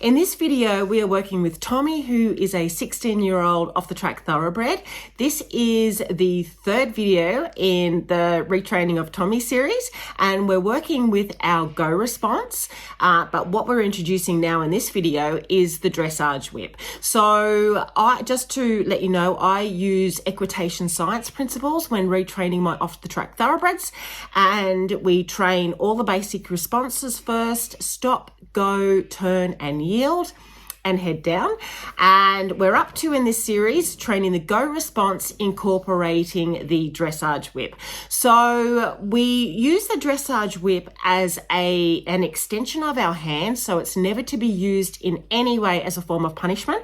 In this video, we are working with Tommy, who is a 16-year-old off the track thoroughbred. This is the third video in the retraining of Tommy series, and we're working with our go response. But what we're introducing now in this video is the Dressage Whip. So just to let you know, I use Equitation Science Principles when retraining my off the track thoroughbreds, and we train all the basic responses first: stop, go, turn and yield, and head down. And we're up to, in this series, training the go response incorporating the Dressage Whip. So we use the Dressage Whip as an extension of our hand, so it's never to be used in any way as a form of punishment.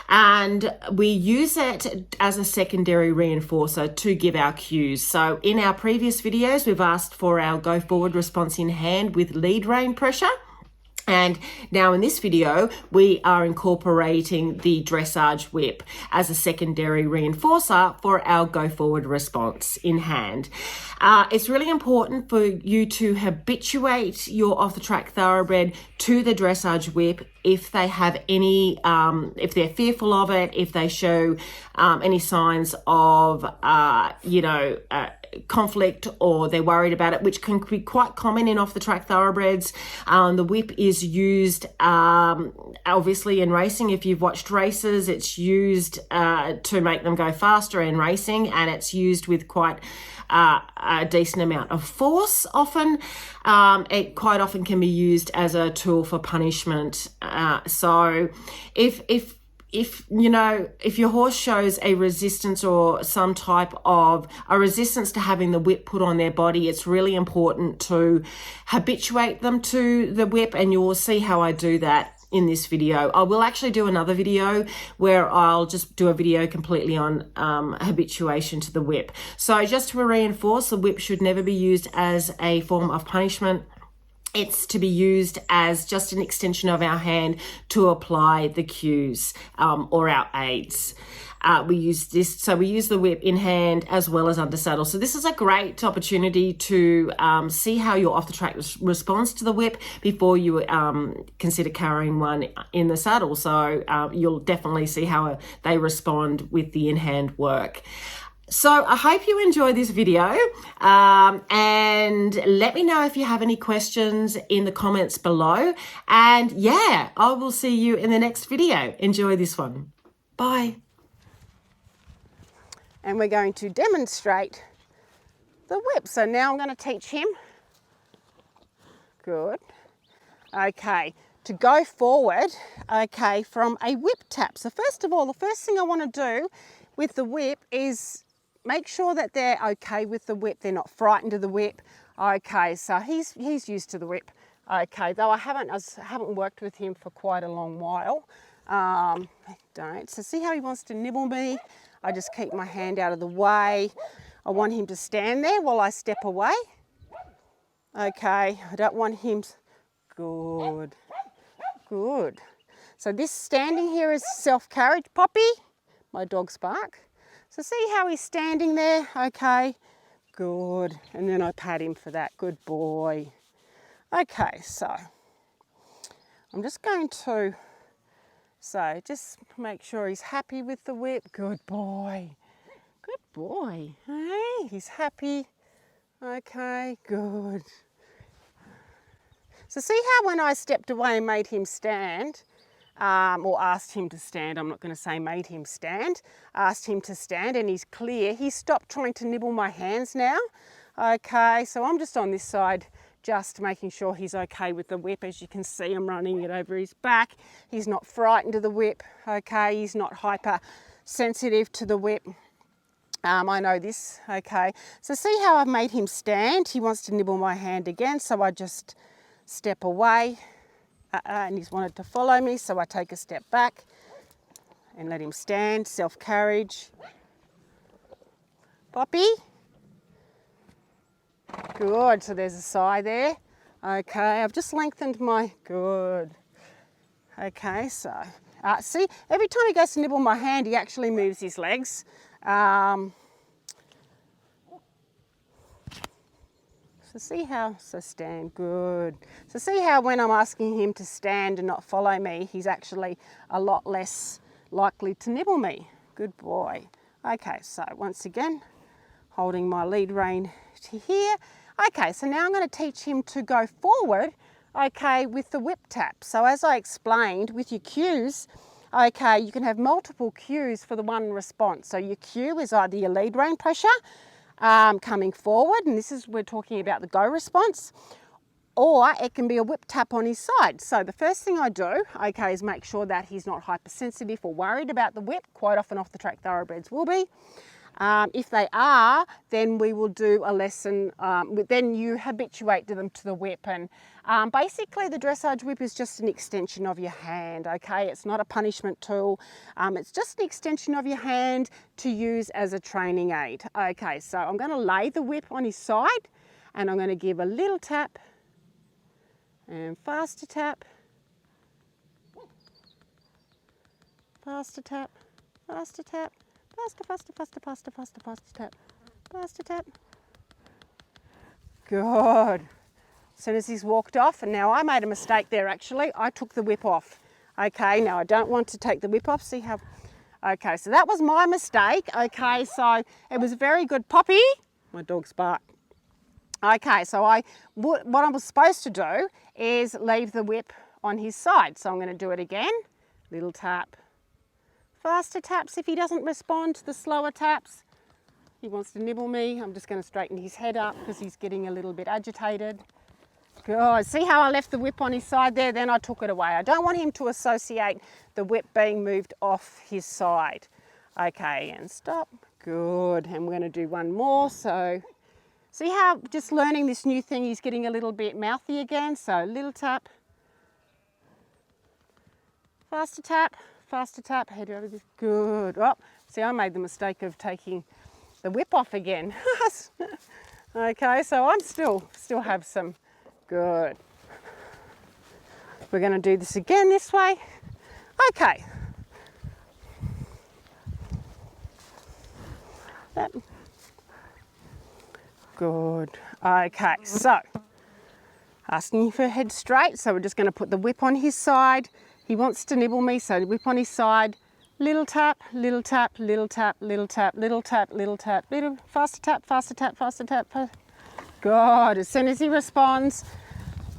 And we use it as a secondary reinforcer to give our cues. So in our previous videos, we've asked for our go forward response in hand with lead rein pressure. And now in this video, we are incorporating the Dressage Whip as a secondary reinforcer for our go forward response in hand. It's really important for you to habituate your off the track thoroughbred to the Dressage Whip if they have any, if they're fearful of it, if they show any signs of, conflict, or they're worried about it, which can be quite common in off the track thoroughbreds. The whip is used obviously in racing. If you've watched races, it's used to make them go faster in racing, and it's used with quite a decent amount of force often. It quite often can be used as a tool for punishment. So if your horse shows a resistance or some type of a resistance to having the whip put on their body, it's really important to habituate them to the whip, and you will see how I do that in this video. I will actually do another video where I'll just do a video completely on habituation to the whip. So just to reinforce, the whip should never be used as a form of punishment. It's to be used as just an extension of our hand to apply the cues or our aids. We use the whip in hand as well as under saddle. So this is a great opportunity to see how your off the track responds to the whip before you consider carrying one in the saddle. So you'll definitely see how they respond with the in-hand work. So I hope you enjoyed this video, and let me know if you have any questions in the comments below. And yeah, I will see you in the next video. Enjoy this one. Bye. And we're going to demonstrate the whip. So now I'm going to teach him. Good. Okay, to go forward, okay, from a whip tap. So first of all, the first thing I want to do with the whip is make sure that they're okay with the whip. They're not frightened of the whip. Okay, so he's used to the whip. Okay, though I haven't worked with him for quite a long while. So see how he wants to nibble me? I just keep my hand out of the way. I want him to stand there while I step away. Okay, I don't want him. Good, good. So this standing here is self-carriage. Poppy, my dog's bark. So see how he's standing there? Okay, good. And then I pat him for that. Good boy. Okay, so I'm just going to, just make sure he's happy with the whip. Good boy. Good boy. Hey, he's happy. Okay, good. So see how when I stepped away and made him stand, or asked him to stand, I'm not going to say made him stand, asked him to stand, and he's clear. He stopped trying to nibble my hands now. Okay, so I'm just on this side, just making sure he's okay with the whip. As you can see, I'm running it over his back. He's not frightened of the whip. Okay, he's not hypersensitive to the whip. I know this. Okay, so see how I've made him stand? He wants to nibble my hand again, so I just step away. And he's wanted to follow me, so I take a step back and let him stand. Self-carriage. Poppy. Good, so there's a sigh there. Okay, I've just lengthened my, good. Okay, so, see, every time he goes to nibble my hand, he actually moves his legs. So So see how, so stand, good. So see how when I'm asking him to stand and not follow me, he's actually a lot less likely to nibble me. Good boy. Okay, so once again, holding my lead rein to here. Okay, so now I'm going to teach him to go forward, okay, with the whip tap. So as I explained, with your cues, okay, you can have multiple cues for the one response. So your cue is either your lead rein pressure coming forward, and this is, we're talking about the go response, or it can be a whip tap on his side. So the first thing I do, okay, is make sure that he's not hypersensitive or worried about the whip. Quite often off the track thoroughbreds will be. If they are, then we will do a lesson, then you habituate them to the whip. And basically the dressage whip is just an extension of your hand, okay? It's not a punishment tool. It's just an extension of your hand to use as a training aid. Okay, so I'm going to lay the whip on his side and I'm going to give a little tap and faster tap, faster tap, faster tap. Faster, faster, faster, faster, faster, faster tap. Faster tap. Good. As soon as he's walked off, and now I made a mistake there actually. I took the whip off. Okay, now I don't want to take the whip off. See how, okay, so that was my mistake. Okay, so it was a very good Poppy. My dog's bark. Okay, so what I was supposed to do is leave the whip on his side. So I'm going to do it again. Little tap. Faster taps if he doesn't respond to the slower taps. He wants to nibble me. I'm just going to straighten his head up because he's getting a little bit agitated. Good. See how I left the whip on his side there? Then I took it away. I don't want him to associate the whip being moved off his side. Okay, and stop. Good. And we're going to do one more. So see how just learning this new thing, he's getting a little bit mouthy again. So little tap. Faster tap. Faster tap, head over this, good. Oh, see, I made the mistake of taking the whip off again. Okay, so I'm still have some, good. We're gonna do this again this way. Okay. That. Good, okay, so, asking for head straight, so we're just gonna put the whip on his side. He wants to nibble me, so whip on his side. Little tap, little tap, little tap, little tap, little tap, little tap, little, faster tap, faster tap, faster tap. Good, as soon as he responds,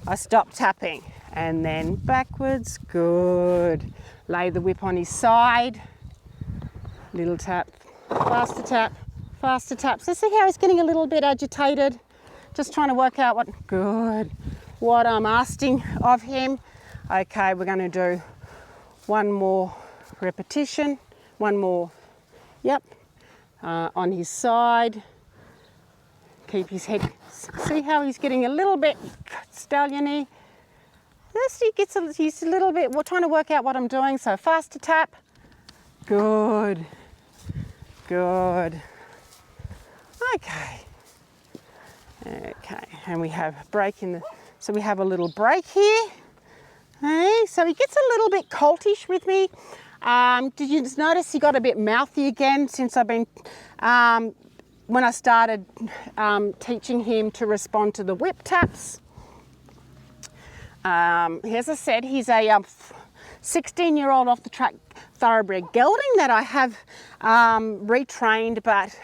I stop tapping. And then backwards, good. Lay the whip on his side. Little tap, faster tap, faster tap. So see how he's getting a little bit agitated? Just trying to work out what I'm asking of him. Okay, we're going to do one more repetition, one more, yep, on his side. Keep his head, see how he's getting a little bit stallion-y. He's a little bit, we're trying to work out what I'm doing, so faster tap. Good, good. Okay, and we have a break in the, so we have a little break here. Okay, so he gets a little bit coltish with me. Did you just notice he got a bit mouthy again since I've been, when I started teaching him to respond to the whip taps? As I said, he's a 16-year-old off the track thoroughbred gelding that I have retrained, but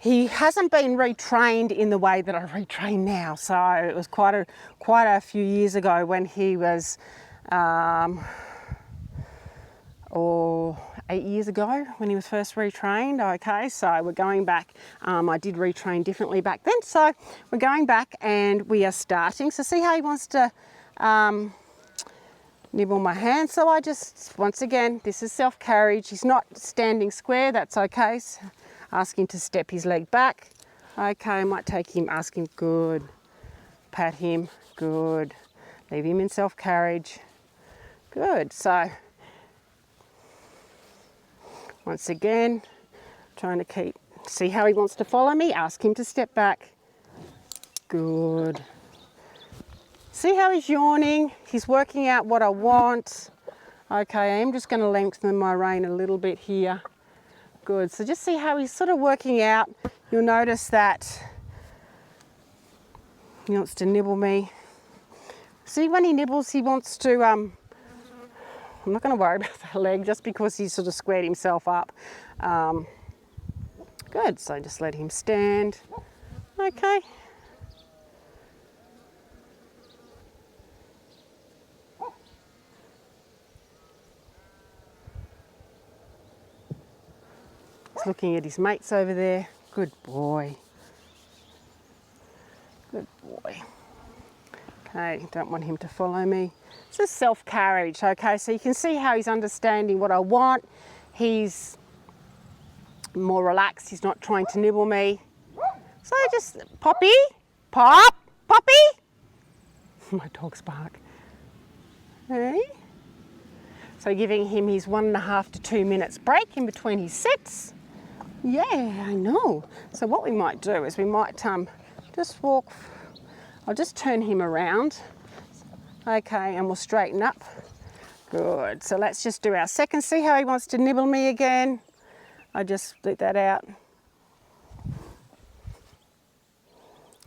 he hasn't been retrained in the way that I retrain now. So it was quite a few years ago when he was, 8 years ago when he was first retrained. Okay, so we're going back. I did retrain differently back then. So we're going back and we are starting. So see how he wants to nibble my hand. So I just, once again, this is self-carriage. He's not standing square, that's okay. So ask him to step his leg back. Okay, I might take him, ask him, good. Pat him, good. Leave him in self-carriage. Good, so once again, trying to see how he wants to follow me, ask him to step back. Good. See how he's yawning? He's working out what I want. Okay, I'm just going to lengthen my rein a little bit here. Good, so just see how he's sort of working out. You'll notice that He wants to nibble me. See, when he nibbles, he wants to, I'm not going to worry about the leg just because he's sort of squared himself up. Good, so just let him stand. Okay. He's looking at his mates over there. Good boy. Good boy. Okay, don't want him to follow me. It's just self-carriage, okay? So you can see how he's understanding what I want. He's more relaxed. He's not trying to nibble me. So just, Poppy, Pop, Poppy. My dog's bark. Hey. So giving him his 1.5 to 2 minutes break in between his sets. Yeah, I know. So what we might do is we might just walk. I'll just turn him around. Okay, and we'll straighten up. Good. So let's just do our second. See how he wants to nibble me again? I just split that out.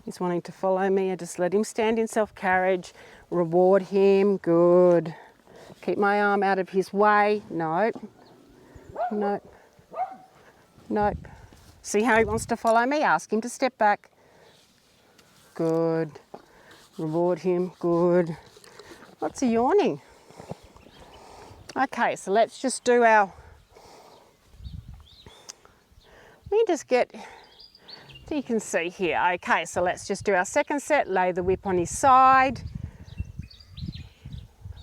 He's wanting to follow me. I just let him stand in self-carriage. Reward him. Good. Keep my arm out of his way. Nope. Nope. Nope. See how he wants to follow me? Ask him to step back. Good. Reward him. Good. What's he yawning? Okay, so let's just do our... Let me just get... So you can see here. Okay, so let's just do our second set. Lay the whip on his side.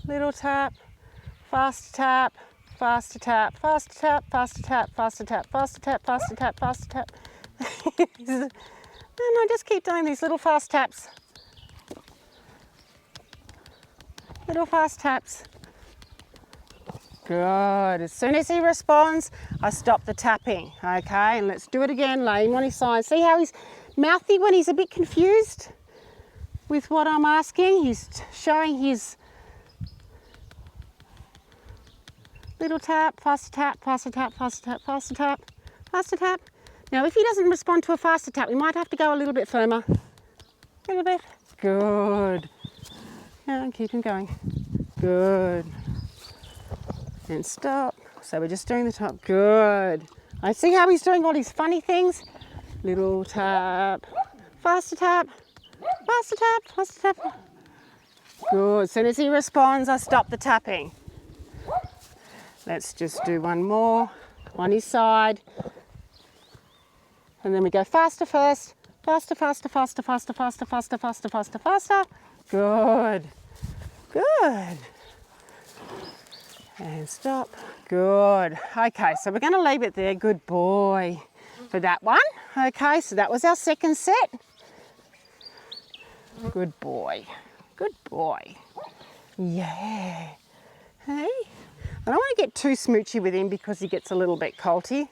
Little tap. Fast tap. Faster tap, faster tap, faster tap, faster tap, faster tap, faster tap, faster tap. And I just keep doing these little fast taps. Little fast taps. Good. As soon as he responds, I stop the tapping. Okay, and let's do it again. Lay him on his side. See how he's mouthy when he's a bit confused with what I'm asking? He's showing his little tap, faster tap, faster tap, faster tap, faster tap, faster tap. Now, if he doesn't respond to a faster tap, we might have to go a little bit firmer. A little bit. Good. Yeah, keep him going. Good. And stop. So we're just doing the top. Good. I see how he's doing all these funny things. Little tap, faster tap, faster tap, faster tap. Good. As soon as he responds, I stop the tapping. Let's just do one more on his side. And then we go faster first. Faster, faster, faster, faster, faster, faster, faster, faster, faster. Good. Good. And stop. Good. Okay, so we're going to leave it there. Good boy for that one. Okay, so that was our second set. Good boy. Good boy. Yeah. Hey. I don't want to get too smoochy with him because he gets a little bit colty.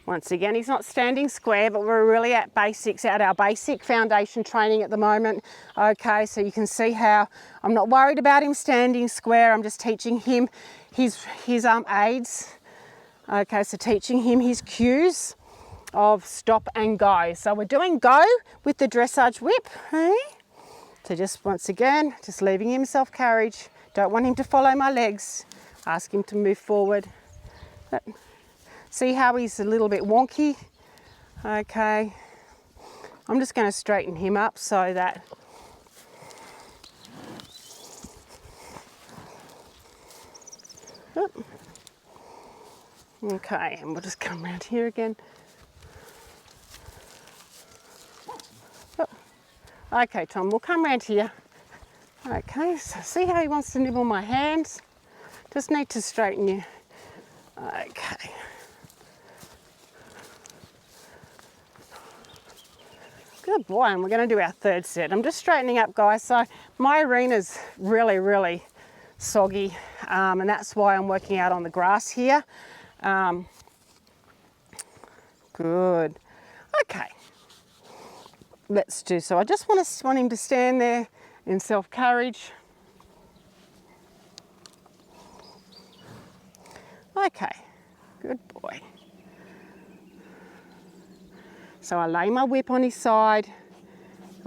Once again, he's not standing square, but we're really at basics, at our basic foundation training at the moment. Okay, so you can see how I'm not worried about him standing square. I'm just teaching him his aids. Okay, so teaching him his cues of stop and go. So we're doing go with the Dressage Whip. Okay? So just once again, just leaving him self-carriage. Don't want him to follow my legs. Ask him to move forward. See how he's a little bit wonky? Okay. I'm just going to straighten him up so that okay, and we'll just come around here again. Okay, Tom, we'll come around here. Okay, so see how he wants to nibble my hands? Just need to straighten you. Okay. Good boy, and we're going to do our third set. I'm just straightening up, guys. So my arena's really, really soggy, and that's why I'm working out on the grass here. Good. Okay. Let's do so. I just want him to stand there in self-carriage. Okay, good boy. So I lay my whip on his side,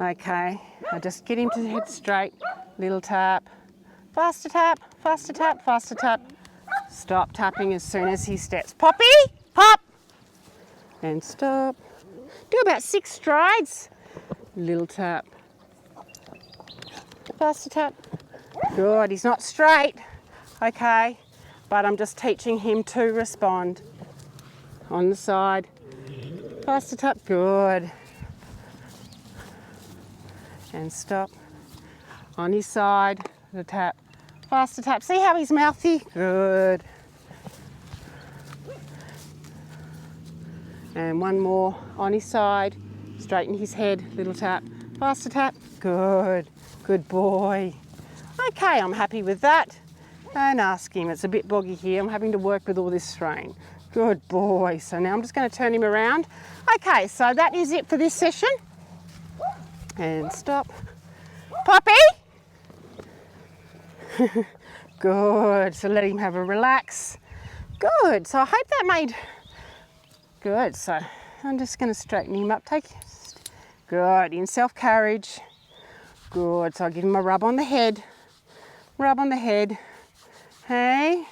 Okay, I just get him to head straight. Little tap, faster tap, faster tap, faster tap. Stop tapping as soon as he steps. Poppy, pop, and stop. Do about 6 strides. Little tap, faster tap. Good, he's not straight. Okay, but I'm just teaching him to respond. On the side, faster tap, good. And stop. On his side, the tap, faster tap. See how he's mouthy? Good. And one more on his side, straighten his head, little tap, faster tap, good. Good boy. Okay, I'm happy with that. And ask him, it's a bit boggy here, I'm having to work with all this strain. Good boy. So now I'm just going to turn him around. Okay, so that is it for this session. And stop. Poppy! Good. So let him have a relax. Good. So I hope that made... Good. So I'm just going to straighten him up. Take... Good. In self-carriage. Good. So I'll give him a rub on the head. Rub on the head. Hey.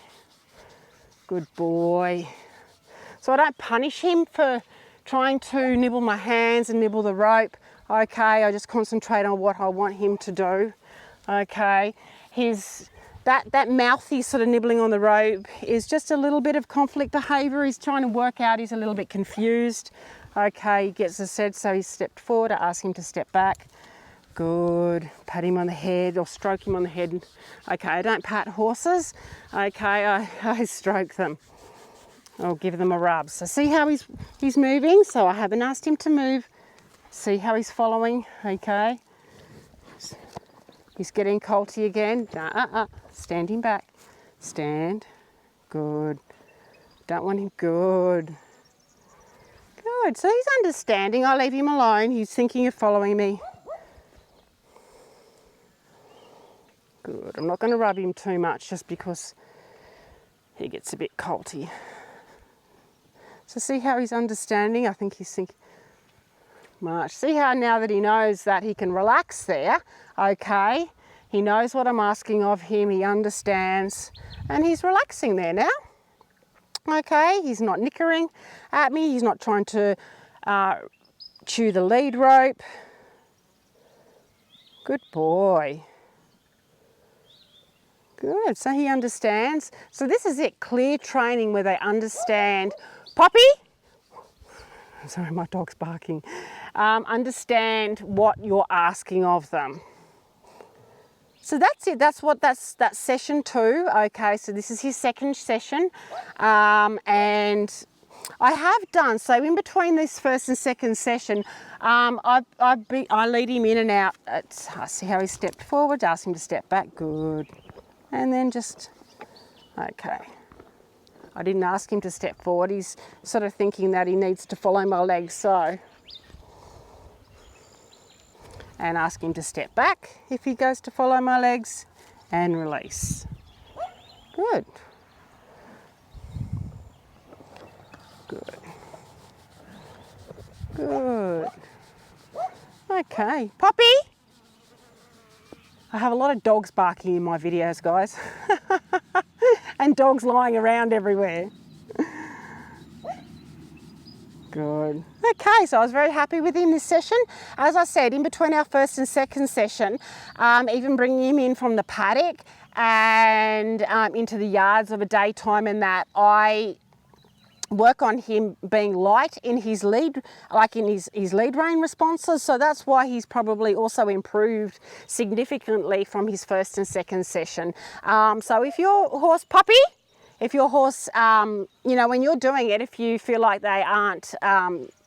Good boy. So I don't punish him for trying to nibble my hands and nibble the rope. Okay, I just concentrate on what I want him to do. Okay, that mouthy sort of nibbling on the rope is just a little bit of conflict behaviour. He's trying to work out, he's a little bit confused. Okay, he gets as said, so he stepped forward. I ask him to step back. Good, pat him on the head or stroke him on the head. Okay, I don't pat horses. Okay, I stroke them. I'll give them a rub. So see how he's moving? So I haven't asked him to move. See how he's following? Okay. He's getting colty again. Stand him back. Stand. Good. Don't want him. Good. Good. So he's understanding. I'll leave him alone. He's thinking of following me. Good. I'm not going to rub him too much just because he gets a bit colty. So see how he's understanding? I think he's thinking, March. See how now that he knows that he can relax there, okay? He knows what I'm asking of him, he understands, and he's relaxing there now. Okay, he's not nickering at me, he's not trying to chew the lead rope. Good boy. Good, so he understands. So this is it, clear training where they understand. Poppy? Sorry, my dog's barking. Understand what you're asking of them. So that's it. That's session 2. Okay, so this is his second session, and I have done so in between this first and second session. I lead him in and out. I see how he stepped forward. Ask him to step back. Good, and then just okay. I didn't ask him to step forward. He's sort of thinking that he needs to follow my legs, so. And ask him to step back if he goes to follow my legs and release. Good. Good. Good. Okay, Poppy. I have a lot of dogs barking in my videos, guys. And dogs lying around everywhere. Good. Okay, so I was very happy with him this session. As I said, in between our first and second session, even bringing him in from the paddock and into the yards of a daytime and that, I work on him being light in his lead, like in his lead rein responses. So that's why he's probably also improved significantly from his first and second session. So if your horse, Poppy, if your horse, you know, when you're doing it, if you feel like they aren't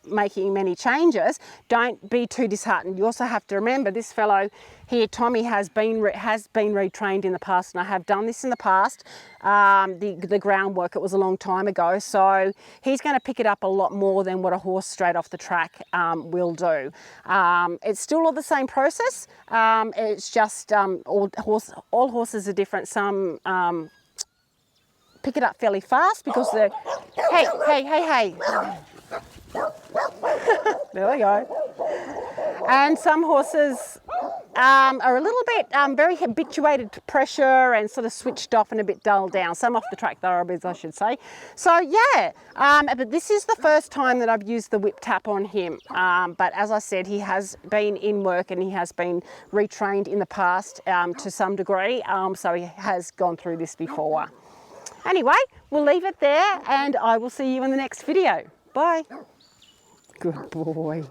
making many changes, don't be too disheartened. You also have to remember this fellow here, Tommy, has been retrained in the past, and I have done this in the past. The groundwork, it was a long time ago, so he's going to pick it up a lot more than what a horse straight off the track will do. It's still all the same process. It's just all horses are different. Some pick it up fairly fast because they're, hey. There we go. And some horses are a little bit very habituated to pressure and sort of switched off and a bit dulled down. Some off the track thoroughbreds, I should say. So yeah, but this is the first time that I've used the whip tap on him. But as I said, he has been in work and he has been retrained in the past to some degree. So he has gone through this before. Anyway, we'll leave it there and I will see you in the next video. Bye. Good boy.